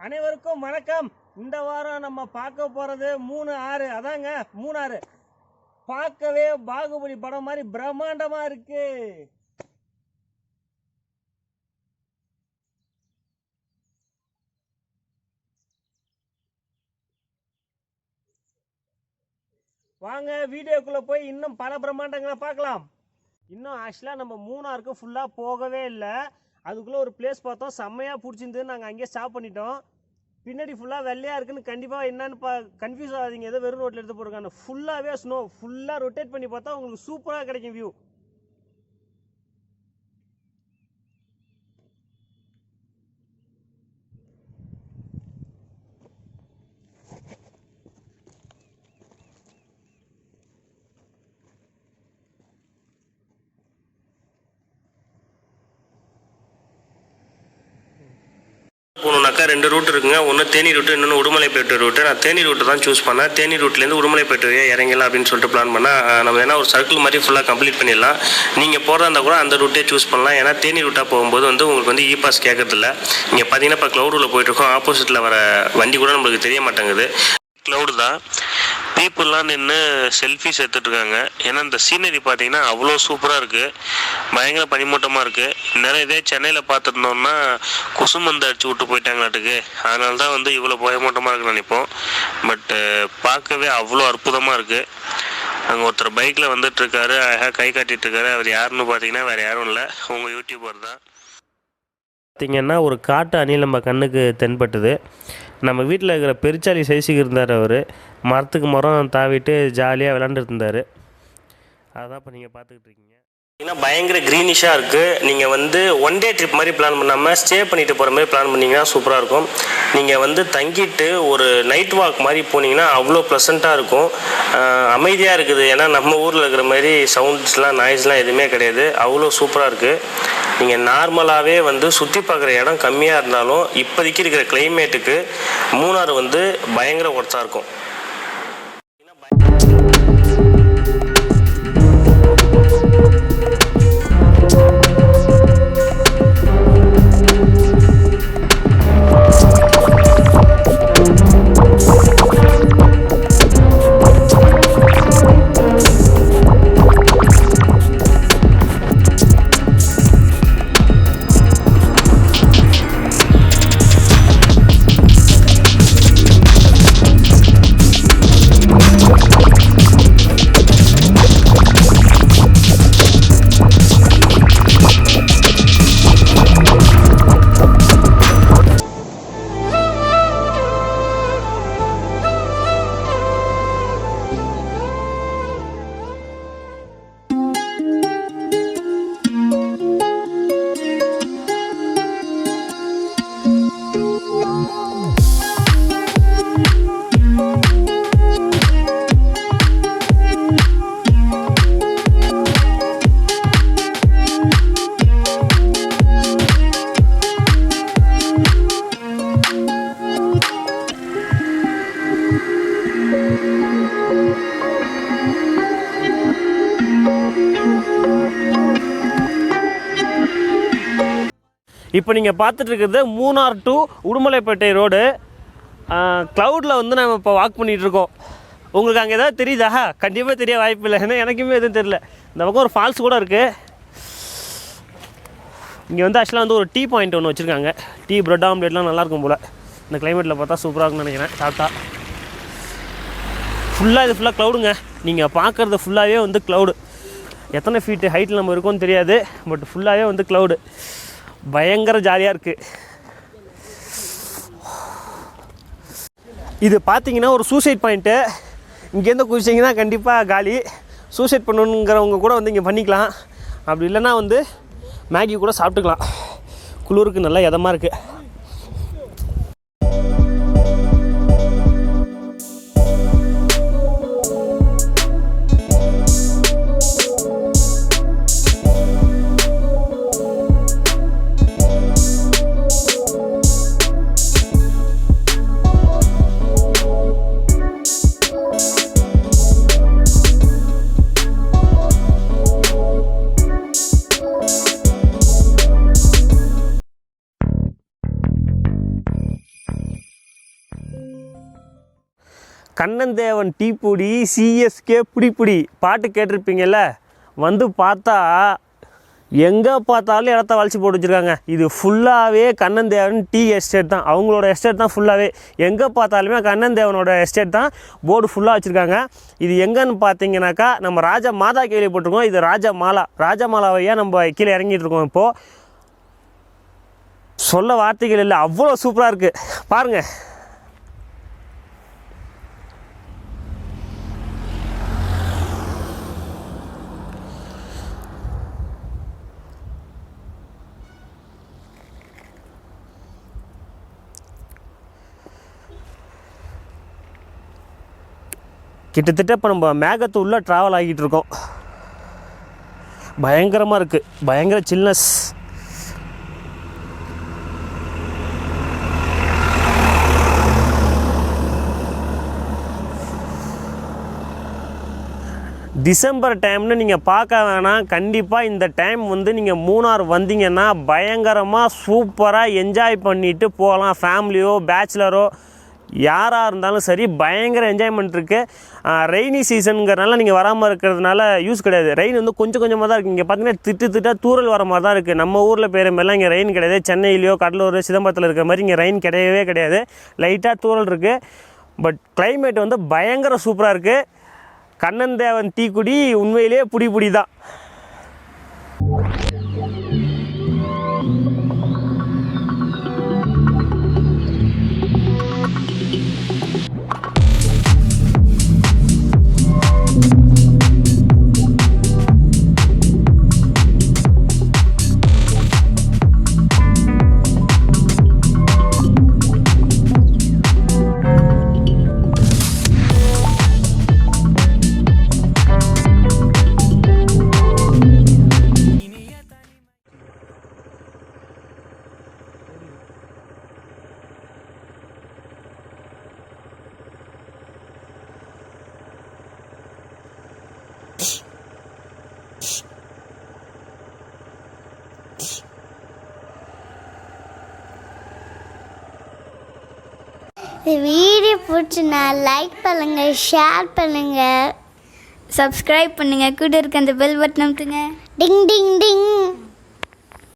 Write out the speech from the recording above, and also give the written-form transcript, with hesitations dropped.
அனைவருக்கும் வணக்கம். இந்த வாரம் நம்ம பார்க்க போகிறது 3-6. அதாங்க 3-6. பார்க்கவே பாகுபலி படம் மாதிரி பிரம்மாண்டமாக இருக்கு. வாங்க வீடியோக்குள்ளே போய் இன்னும் பல பிரம்மாண்டங்களை பார்க்கலாம். இன்னும் ஆக்சுவலாக நம்ம மூணாருக்கு ஃபுல்லாக போகவே இல்லை. அதுக்குள்ளே ஒரு பிளேஸ் பார்த்தோம், செம்மையாக பிடிச்சிருந்து நாங்கள் அங்கேயே ஸ்டாப் பண்ணிட்டோம். பின்னாடி ஃபுல்லாக வெள்ளையாக இருக்குன்னு கண்டிப்பாக என்னன்னு கன்ஃபியூஸ் ஆகாதீங்க. ஏதோ வெறும் ரோட்டில் எடுத்து போட்டுருக்காங்க. ஃபுல்லாகவே ஸ்னோ, ஃபுல்லாக ரொட்டேட் பண்ணி பார்த்தா உங்களுக்கு சூப்பராக கிடைக்கும் வியூ. போகணுன்னாக்கா 2 ரூட் இருக்குங்க. ஒன்று தேனி ரூட்டு, இன்னொன்று உடுமலைப்பேட்டை ரூட்டு. நான் தேனி ரூட்டு தான் சூஸ் பண்ணேன். தேனி ரூட்லேருந்து உடுமலைப்பேட்டை இறங்கலாம் அப்படின்னு சொல்லிட்டு பிளான் பண்ணால் நம்ம ஏன்னா ஒரு சர்க்கிள் மாதிரி ஃபுல்லாக கம்ப்ளீட் பண்ணிடலாம். நீங்கள் போகிறதா இருந்தால் கூட அந்த ரூட்டே சூஸ் பண்ணலாம். ஏன்னா தேனி ரூட்டாக போகும்போது உங்களுக்கு இ பாஸ் கேட்கறதில்ல. இங்கே பார்த்தீங்கன்னா இப்போ க்ளவுடில் போயிட்டுருக்கோம். ஆப்போசிட்டில் வர வண்டி கூட நம்மளுக்கு தெரிய மாட்டேங்குது. க்ளவுடு தான். பீப்புளெலாம் நின்று செல்ஃபிஸ் எடுத்துகிட்ருக்காங்க. ஏன்னா இந்த சீனரி பார்த்தீங்கன்னா அவ்வளோ சூப்பராக இருக்குது. பயங்கர பனிமூட்டமாக இருக்குது. இந்நேரம் இதே சென்னையில் பார்த்துருந்தோம்னா குசுமந்து அடிச்சு விட்டு போயிட்டாங்களாட்டுக்கு. அதனால தான் இவ்வளோ பயமூட்டமாக இருக்குன்னு நினைப்போம். பட்டு பார்க்கவே அவ்வளோ அற்புதமாக இருக்குது. அங்கே ஒருத்தர் பைக்கில் வந்துட்டுருக்காரு, அழகாக கை காட்டிகிட்ருக்காரு. அவர் யாருன்னு பார்த்தீங்கன்னா வேறு யாரும் இல்லை, உங்கள் யூடியூபர் தான். பார்த்திங்கன்னா ஒரு காட்டு அணில் நம்ம கண்ணுக்கு தென்பட்டுது. நம்ம வீட்டில் இருக்கிற பெருச்சாளி சைஸுக்கு இருந்தார். அவர் மரத்துக்கு மரம் தாவிட்டு ஜாலியாக விளாண்டுட்டு இருந்தார். அதான் இப்போ நீங்கள் பார்த்துக்கிட்டு இருக்கீங்க. பார்த்தீங்கன்னா பயங்கர க்ரீனிஷாக இருக்குது. நீங்கள் ஒன் டே ட்ரிப் மாதிரி பிளான் பண்ணாமல் ஸ்டே பண்ணிட்டு போகிற மாதிரி பிளான் பண்ணிங்கன்னா சூப்பராக இருக்கும். நீங்கள் தங்கிட்டு ஒரு நைட் வாக் மாதிரி போனீங்கன்னா அவ்வளோ ப்ளசண்ட்டாக இருக்கும். அமைதியாக இருக்குது. ஏன்னா நம்ம ஊரில் இருக்கிற மாதிரி சவுண்ட்ஸ்லாம் நாய்ஸ்லாம் எதுவுமே கிடையாது. அவ்வளோ சூப்பராக இருக்குது. நீங்கள் நார்மலாகவே சுற்றி பார்க்குற இடம் கம்மியாக இருந்தாலும் இப்போதைக்கு இருக்கிற கிளைமேட்டுக்கு மூணாறு பயங்கர ஒர்த்தாக இருக்கும். இப்போ நீங்கள் பார்த்துட்டு இருக்கிறது மூணார் டு உடுமலைப்பேட்டை ரோடு. க்ளவுடில் நம்ம இப்போ வாக் பண்ணிகிட்ருக்கோம். உங்களுக்கு அங்கே ஏதாவது தெரியுதா? கண்டிப்பாக தெரிய வாய்ப்பு இல்லை. ஏன்னா எனக்குமே எதுவும் தெரியல. இந்த பக்கம் ஒரு ஃபால்ஸ் கூட இருக்குது. இங்கே ஆக்சுவலாக ஒரு டீ பாயிண்ட் ஒன்று வச்சுருக்காங்க. டீ, ப்ரெட் ஆம்லேட்லாம் நல்லாயிருக்கும் போல். இந்த கிளைமேட்டில் பார்த்தா சூப்பராக இருக்குன்னு நினைக்கிறேன். சாப்பிட்டா இது ஃபுல்லாக க்ளவுடுங்க. நீங்கள் பார்க்குறது ஃபுல்லாகவே க்ளவுடு. எத்தனை ஃபீட்டு ஹைட்டில் நம்ம இருக்கோன்னு தெரியாது. பட் ஃபுல்லாகவே க்ளவுடு. பயங்கர ஜாலியாக இருக்குது. இது பார்த்தீங்கன்னா ஒரு சூசைட் பாயிண்ட்டு. இங்கேருந்து குதிச்சிங்கன்னா கண்டிப்பாக காலி. சூசைட் பண்ணணுங்கிறவங்க கூட இங்கே பண்ணிக்கலாம். அப்படி இல்லைன்னா மேகி கூட சாப்பிட்டுக்கலாம். குளிருக்கு நல்லா இதமாக இருக்குது. கண்ணந்தேவன் டீப்பொடி சிஎஸ்கே புடி பாட்டு கேட்டிருப்பீங்கல்ல, வந்து பார்த்தா எங்கே பார்த்தாலும் இடத்த வளைச்சி போட்டு வச்சுருக்காங்க. இது ஃபுல்லாகவே கண்ணந்தேவன் டீ எஸ்டேட் தான், அவங்களோட எஸ்டேட் தான் ஃபுல்லாகவே. எங்கே பார்த்தாலுமே கண்ணந்தேவனோட எஸ்டேட் தான் போர்டு ஃபுல்லாக வச்சுருக்காங்க. இது எங்கன்னு பார்த்தீங்கன்னாக்கா நம்ம ராஜா மாதா கேள்விப்பட்டிருக்கோம், இது ராஜா மாலா வழியாக நம்ம கீழே இறங்கிட்டு இருக்கோம். இப்போது சொல்ல வார்த்தைகள் இல்லை, அவ்வளோ சூப்பராக இருக்குது பாருங்கள். கிட்டத்தட்ட இப்போ நம்ம மேகத்து உள்ளே ட்ராவல் ஆகிட்டு இருக்கோம். பயங்கரமாக இருக்குது, பயங்கர சில்னஸ். டிசம்பர் டைம்னு நீங்கள் பார்க்க வேணாம், கண்டிப்பாக இந்த டைம் வந்து நீங்கள் மூணார் வந்தீங்கன்னா பயங்கரமாக சூப்பராக என்ஜாய் பண்ணிவிட்டு போகலாம். ஃபேமிலியோ பேச்சுலரோ யாராக இருந்தாலும் சரி, பயங்கர என்ஜாய்மெண்ட் இருக்குது. ரெய்னி சீசனுங்கிறனால நீங்கள் வராமல் இருக்கிறதுனால யூஸ் கிடையாது. ரெயின் வந்து கொஞ்சம் கொஞ்சமாக தான் இருக்குது. இங்கே பார்த்தீங்கன்னா திட்டு தூரல் வர மாதிரி தான் இருக்குது. நம்ம ஊரில் பேர் மாதிரிலாம் இங்கே ரெயின் கிடையாது. சென்னையிலையோ கடலூர் சிதம்பரத்தில் இருக்கிற மாதிரி இங்கே ரெயின் கிடையவே கிடையாது. லைட்டாக தூரல் இருக்குது. பட் கிளைமேட் வந்து பயங்கர சூப்பராக இருக்குது. கண்ணந்தேவன் டீக்குடி உண்மையிலேயே புடி தான். இந்த வீடியோ பிடிச்சுன்னா லைக் பண்ணுங்கள், ஷேர் பண்ணுங்கள், சப்ஸ்கிரைப் பண்ணுங்கள், கூட இருக்க அந்த பெல் பட்டன் அமுத்துங்க. டிங் டிங் டிங்.